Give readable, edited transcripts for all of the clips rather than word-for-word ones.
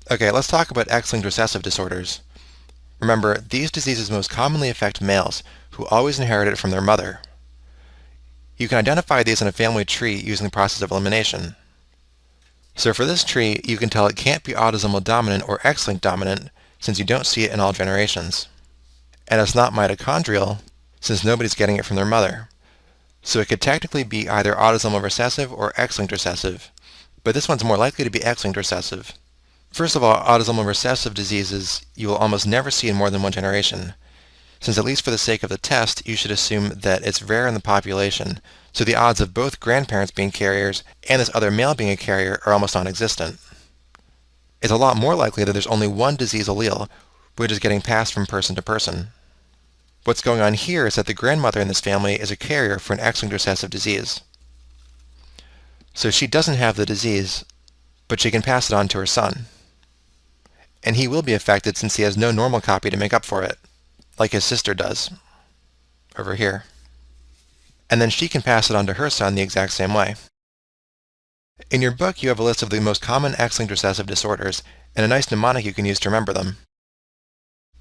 Okay, let's talk about X-linked recessive disorders. Remember, these diseases most commonly affect males, who always inherit it from their mother. You can identify these in a family tree using the process of elimination. So for this tree, you can tell it can't be autosomal dominant or X-linked dominant, since you don't see it in all generations. And it's not mitochondrial, since nobody's getting it from their mother. So it could technically be either autosomal recessive or X-linked recessive, but this one's more likely to be X-linked recessive. First of all, autosomal recessive diseases you will almost never see in more than one generation, since at least for the sake of the test, you should assume that it's rare in the population, so the odds of both grandparents being carriers and this other male being a carrier are almost non-existent. It's a lot more likely that there's only one disease allele, which is getting passed from person to person. What's going on here is that the grandmother in this family is a carrier for an X-linked recessive disease. So she doesn't have the disease, but she can pass it on to her son. And he will be affected since he has no normal copy to make up for it, like his sister does, over here. And then she can pass it on to her son the exact same way. In your book, you have a list of the most common X-linked recessive disorders, and a nice mnemonic you can use to remember them.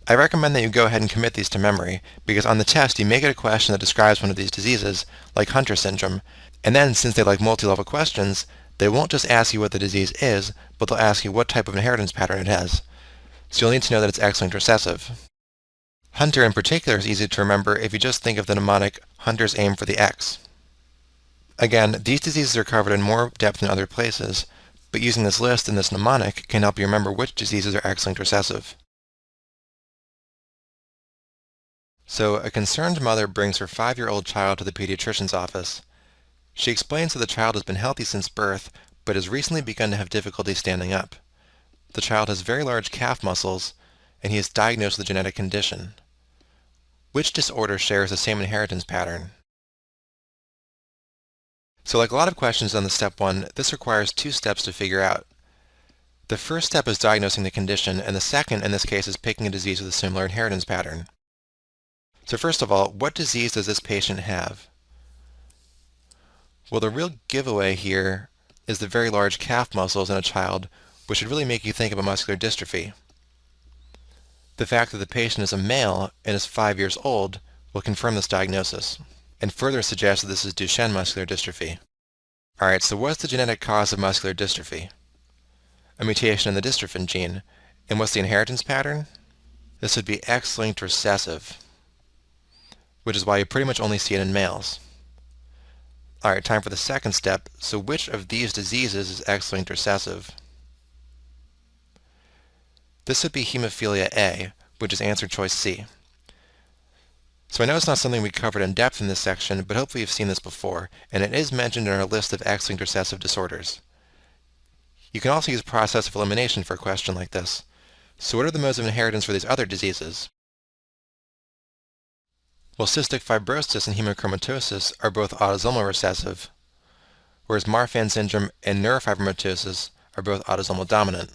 I recommend that you go ahead and commit these to memory, because on the test you may get a question that describes one of these diseases, like Hunter syndrome, and then since they like multi-level questions, they won't just ask you what the disease is, but they'll ask you what type of inheritance pattern it has. So you'll need to know that it's X-linked recessive. Hunter in particular is easy to remember if you just think of the mnemonic Hunter's aim for the X. Again, these diseases are covered in more depth in other places, but using this list and this mnemonic can help you remember which diseases are X-linked recessive. So, a concerned mother brings her 5-year-old child to the pediatrician's office. She explains that the child has been healthy since birth, but has recently begun to have difficulty standing up. The child has very large calf muscles, and he is diagnosed with a genetic condition. Which disorder shares the same inheritance pattern? So like a lot of questions on the step 1, this requires 2 steps to figure out. The first step is diagnosing the condition, and the second in this case is picking a disease with a similar inheritance pattern. So first of all, what disease does this patient have? Well, the real giveaway here is the very large calf muscles in a child, which should really make you think about muscular dystrophy. The fact that the patient is a male and is 5 years old will confirm this diagnosis, and further suggest that this is Duchenne muscular dystrophy. Alright, so what's the genetic cause of muscular dystrophy? A mutation in the dystrophin gene. And what's the inheritance pattern? This would be X-linked recessive, which is why you pretty much only see it in males. Alright, time for the second step. So which of these diseases is X-linked recessive? This would be hemophilia A, which is answer choice C. So I know it's not something we covered in depth in this section, but hopefully you've seen this before, and it is mentioned in our list of X-linked recessive disorders. You can also use process of elimination for a question like this. So what are the modes of inheritance for these other diseases? Well, cystic fibrosis and hemochromatosis are both autosomal recessive, whereas Marfan syndrome and neurofibromatosis are both autosomal dominant.